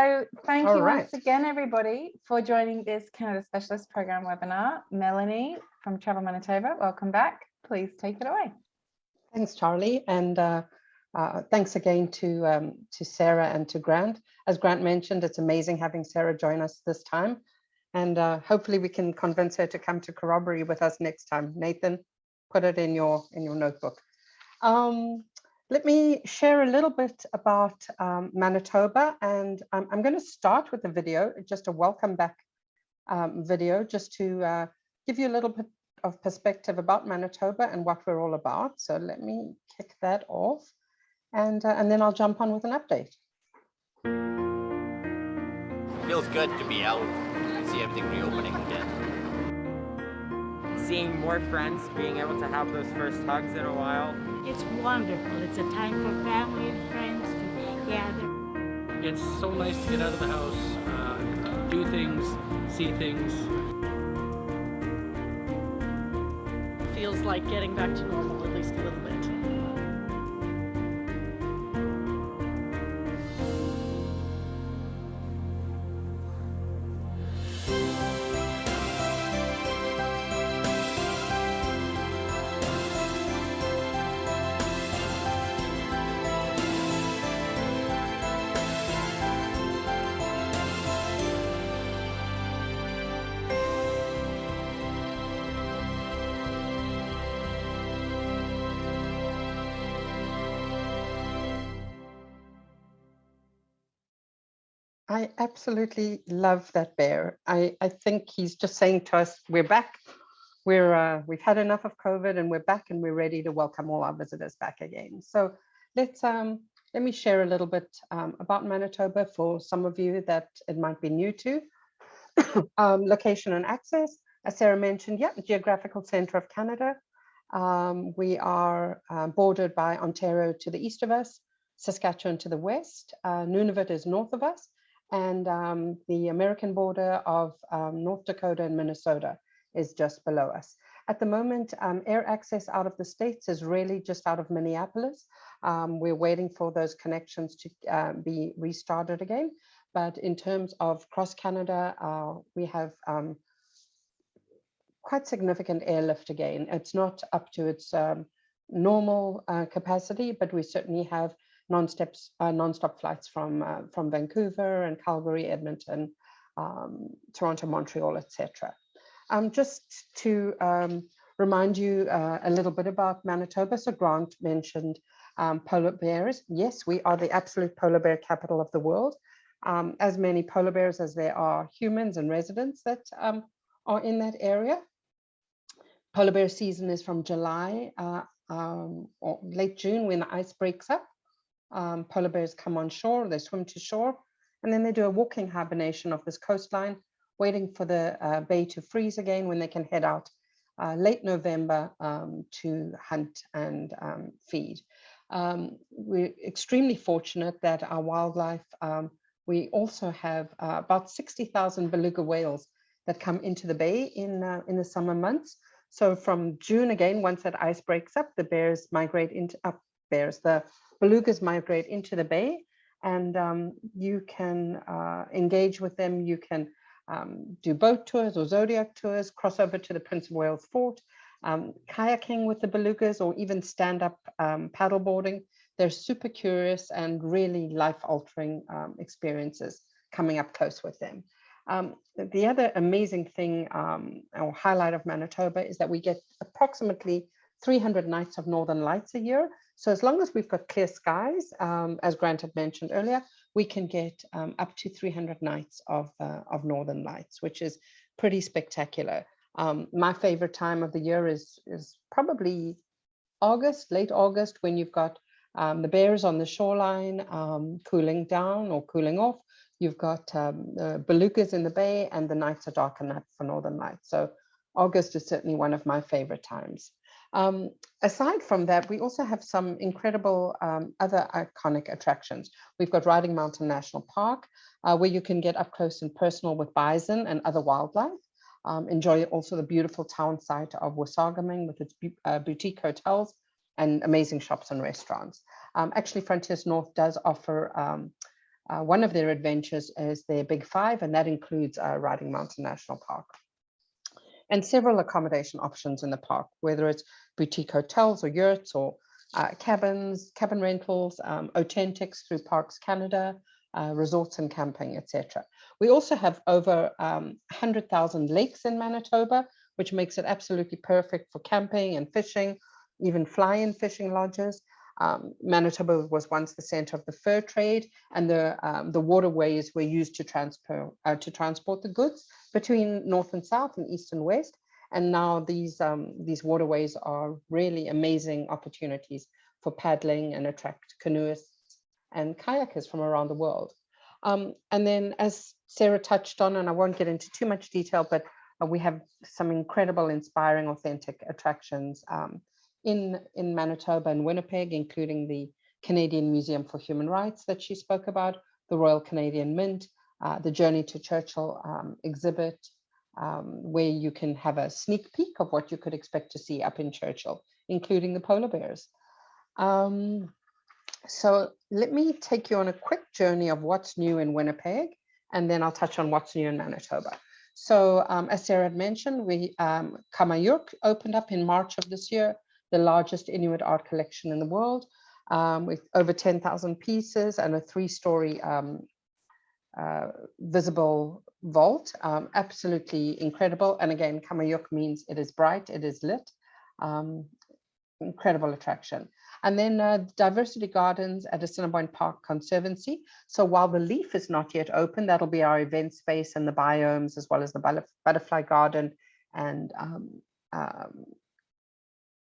So thank All you right. once again, everybody, for joining this Canada Specialist Program webinar. Melanie from Travel Manitoba, welcome back. Please take it away. Thanks, Charlie. And thanks again to Sarah and to Grant. As Grant mentioned, it's amazing having Sarah join us this time. And hopefully we can convince her to come to Corroboree with us next time. Nathan, put it in your notebook. Let me share a little bit about Manitoba, and I'm going to start with a video, just a welcome back video, just to give you a little bit of perspective about Manitoba and what we're all about. So let me kick that off, and then I'll jump on with an update. It feels good to be out and see everything reopening again. Seeing more friends, being able to have those first hugs in a while. It's wonderful. It's a time for family and friends to gather. It's so nice to get out of the house, do things, see things. Feels like getting back to normal, at least a little bit. I absolutely love that bear. I think he's just saying to us, we're back. We've had enough of COVID and we're back and we're ready to welcome all our visitors back again. So let me share a little bit about Manitoba for some of you that it might be new to. Location and access, as Sarah mentioned, yeah, the geographical center of Canada. We are bordered by Ontario to the east of us, Saskatchewan to the west, Nunavut is north of us, and the American border of North Dakota and Minnesota is just below us. At the moment, air access out of the States is really just out of Minneapolis. We're waiting for those connections to be restarted again. But in terms of cross Canada, we have quite significant airlift again. It's not up to its normal capacity, but we certainly have non-stop flights from Vancouver and Calgary, Edmonton, Toronto, Montreal, etc. Just to remind you a little bit about Manitoba. So Grant mentioned polar bears. Yes, we are the absolute polar bear capital of the world. As many polar bears as there are humans and residents that are in that area. Polar bear season is from July or late June when the ice breaks up. Polar bears come on shore, they swim to shore, and then they do a walking hibernation of this coastline, waiting for the bay to freeze again when they can head out late November to hunt and feed. We're extremely fortunate that our wildlife, we also have about 60,000 beluga whales that come into the bay in the summer months. So from June again, once that ice breaks up, the bears migrate into the belugas migrate into the bay, and you can engage with them. You can do boat tours or zodiac tours, cross over to the Prince of Wales Fort, kayaking with the belugas, or even stand-up paddleboarding. They're super curious and really life-altering experiences coming up close with them. The other amazing thing or highlight of Manitoba is that we get approximately 300 nights of northern lights a year. So as long as we've got clear skies, as Grant had mentioned earlier, we can get up to 300 nights of northern lights, which is pretty spectacular. My favorite time of the year is probably August, late August, when you've got the bears on the shoreline cooling down or cooling off. You've got belugas in the bay, and the nights are dark enough for northern lights. So August is certainly one of my favorite times. Aside from that, we also have some incredible other iconic attractions. We've got Riding Mountain National Park, where you can get up close and personal with bison and other wildlife. Enjoy also the beautiful town site of Wasagaming with its boutique hotels and amazing shops and restaurants. Actually, Frontiers North does offer One of their adventures is their Big Five, and that includes Riding Mountain National Park. And several accommodation options in the park, whether it's boutique hotels or yurts or cabins, cabin rentals, authentics through Parks Canada, resorts and camping, etc. We also have over 100,000 lakes in Manitoba, which makes it absolutely perfect for camping and fishing, even fly-in fishing lodges. Manitoba was once the center of the fur trade, and the waterways were used to transport the goods between north and south and east and west. And now these waterways are really amazing opportunities for paddling and attract canoeists and kayakers from around the world. And then, as Sarah touched on, and I won't get into too much detail, but we have some incredible, inspiring, authentic attractions in Manitoba and Winnipeg, including the Canadian Museum for Human Rights that she spoke about, the Royal Canadian Mint, the Journey to Churchill exhibit, where you can have a sneak peek of what you could expect to see up in Churchill, including the polar bears. So let me take you on a quick journey of what's new in Winnipeg, and then I'll touch on what's new in Manitoba. So as Sarah had mentioned, Kamayurk opened up in March of this year, the largest Inuit art collection in the world, with over 10,000 pieces and a 3-story visible vault. Absolutely incredible. And again, Kamayurk means it is bright, it is lit. Incredible attraction. And then Diversity Gardens at Assiniboine Park Conservancy. So while the Leaf is not yet open, that'll be our event space and the biomes, as well as the butterfly garden and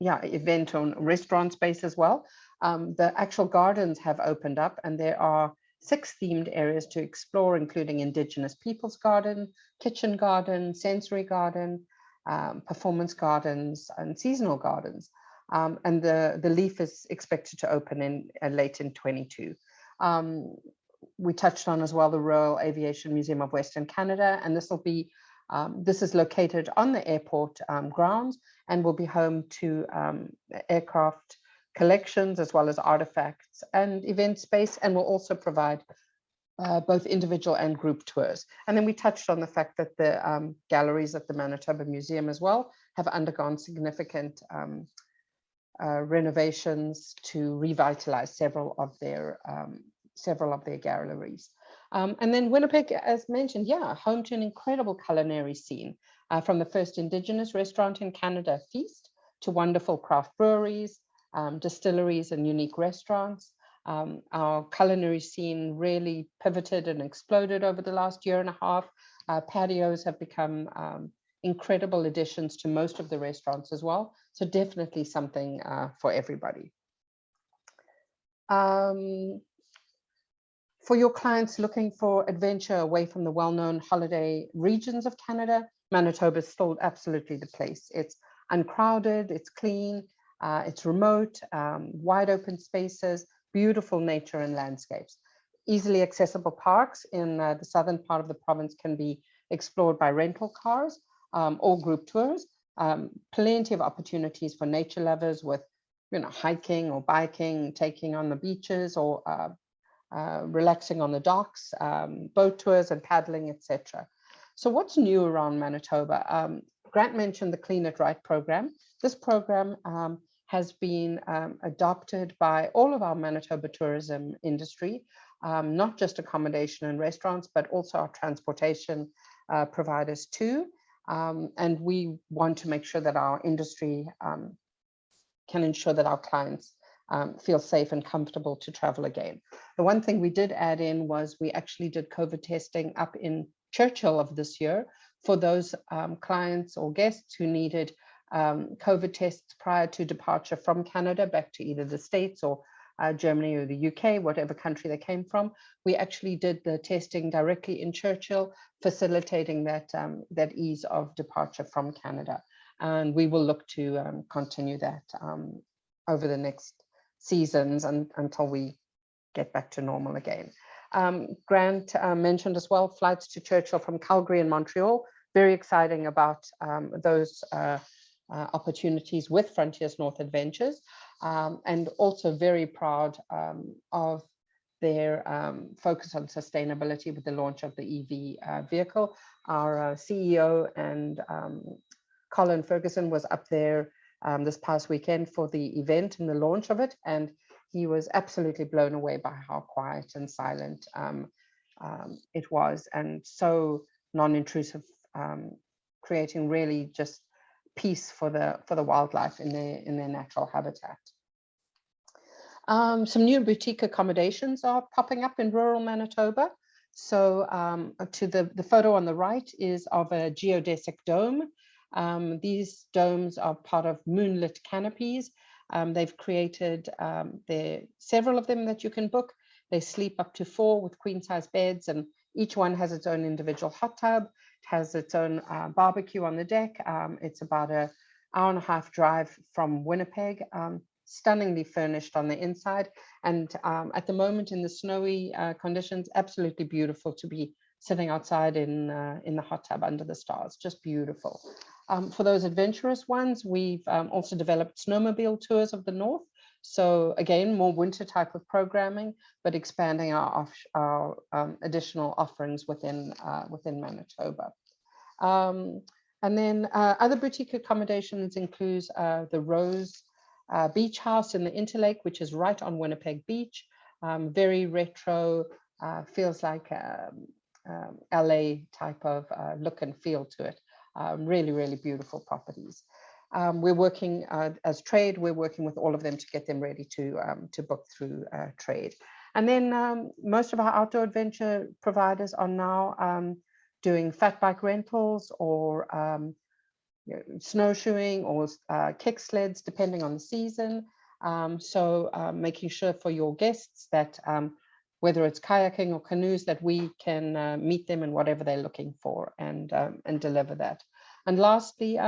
event and restaurant space as well. The actual gardens have opened up, and there are 6 themed areas to explore, including Indigenous Peoples Garden, Kitchen Garden, Sensory Garden, Performance Gardens, and Seasonal Gardens. And the Leaf is expected to open in late in 22. We touched on as well the Royal Aviation Museum of Western Canada, and this is located on the airport grounds and will be home to aircraft collections as well as artifacts and event space, and will also provide both individual and group tours. And then we touched on the fact that the galleries at the Manitoba Museum as well have undergone significant renovations to revitalize several of their galleries. And then Winnipeg, as mentioned, home to an incredible culinary scene, from the first Indigenous restaurant in Canada, Feast, to wonderful craft breweries, distilleries, and unique restaurants. Our culinary scene really pivoted and exploded over the last year and a half. Patios have become incredible additions to most of the restaurants as well. So definitely something for everybody. For your clients looking for adventure away from the well-known holiday regions of Canada, Manitoba is still absolutely the place. It's uncrowded, it's clean, it's remote, wide open spaces, beautiful nature and landscapes. Easily accessible parks in the southern part of the province can be explored by rental cars or group tours. Plenty of opportunities for nature lovers with, hiking or biking, taking on the beaches, or relaxing on the docks, boat tours and paddling, etc. So what's new around Manitoba? Grant mentioned the Clean It Right program. This program has been adopted by all of our Manitoba tourism industry, not just accommodation and restaurants, but also our transportation providers too. And we want to make sure that our industry can ensure that our clients feel safe and comfortable to travel again. The one thing we did add in was we actually did COVID testing up in Churchill of this year for those clients or guests who needed COVID tests prior to departure from Canada back to either the States or Germany or the UK, whatever country they came from. We actually did the testing directly in Churchill, facilitating that ease of departure from Canada. And we will look to continue that over the next seasons until we get back to normal again. Grant mentioned as well flights to Churchill from Calgary and Montreal. Very exciting about those opportunities with Frontiers North Adventures, and also very proud of their focus on sustainability with the launch of the EV vehicle. Our CEO and Colin Ferguson was up there this past weekend for the event and the launch of it, and he was absolutely blown away by how quiet and silent it was, and so non-intrusive, creating really just peace for the wildlife in their natural habitat. Some new boutique accommodations are popping up in rural Manitoba. So to the photo on the right is of a geodesic dome. These domes are part of moonlit canopies. They've created several of them that you can book. They sleep up to 4 with queen size beds, and each one has its own individual hot tub. It has its own barbecue on the deck. It's about an hour-and-a-half drive from Winnipeg. Stunningly furnished on the inside, and at the moment in the snowy conditions, absolutely beautiful to be sitting outside in the hot tub under the stars. Just beautiful. For those adventurous ones, we've also developed snowmobile tours of the north. So again, more winter type of programming, but expanding our additional offerings within Manitoba. And then other boutique accommodations includes the Rose Beach House in the Interlake, which is right on Winnipeg Beach. Very retro, feels like LA type of look and feel to it. Really, really beautiful properties. We're working as trade, we're working with all of them to get them ready to book through trade. And then most of our outdoor adventure providers are now doing fat bike rentals or snowshoeing or kick sleds, depending on the season. So making sure for your guests that whether it's kayaking or canoes, that we can meet them in whatever they're looking for and deliver that. And lastly,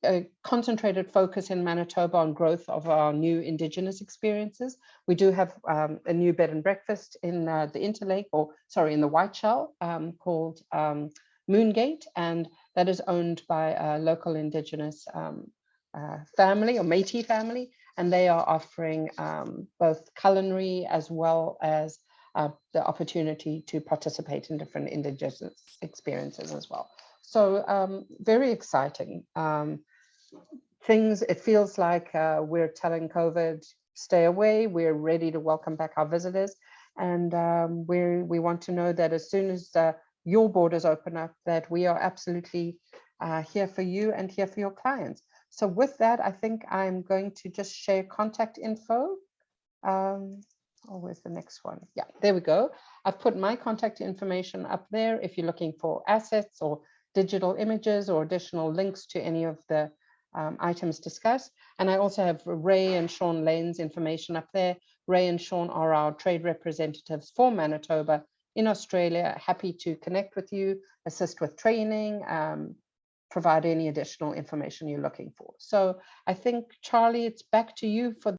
a concentrated focus in Manitoba on growth of our new Indigenous experiences. We do have a new bed and breakfast in the Interlake, or sorry, in the Whiteshell, called Moongate, and that is owned by a local Indigenous family or Métis family, and they are offering both culinary as well as the opportunity to participate in different Indigenous experiences as well. So very exciting things. It feels like we're telling COVID, stay away. We're ready to welcome back our visitors, and we want to know that as soon as your borders open up, that we are absolutely here for you and here for your clients. So with that, I think I'm going to just share contact info. Oh, where's the next one? Yeah, there we go. I've put my contact information up there if you're looking for assets or digital images or additional links to any of the items discussed. And I also have Ray and Sean Lane's information up there. Ray and Sean are our trade representatives for Manitoba in Australia, happy to connect with you, assist with training, provide any additional information you're looking for. So I think, Charlie, it's back to you for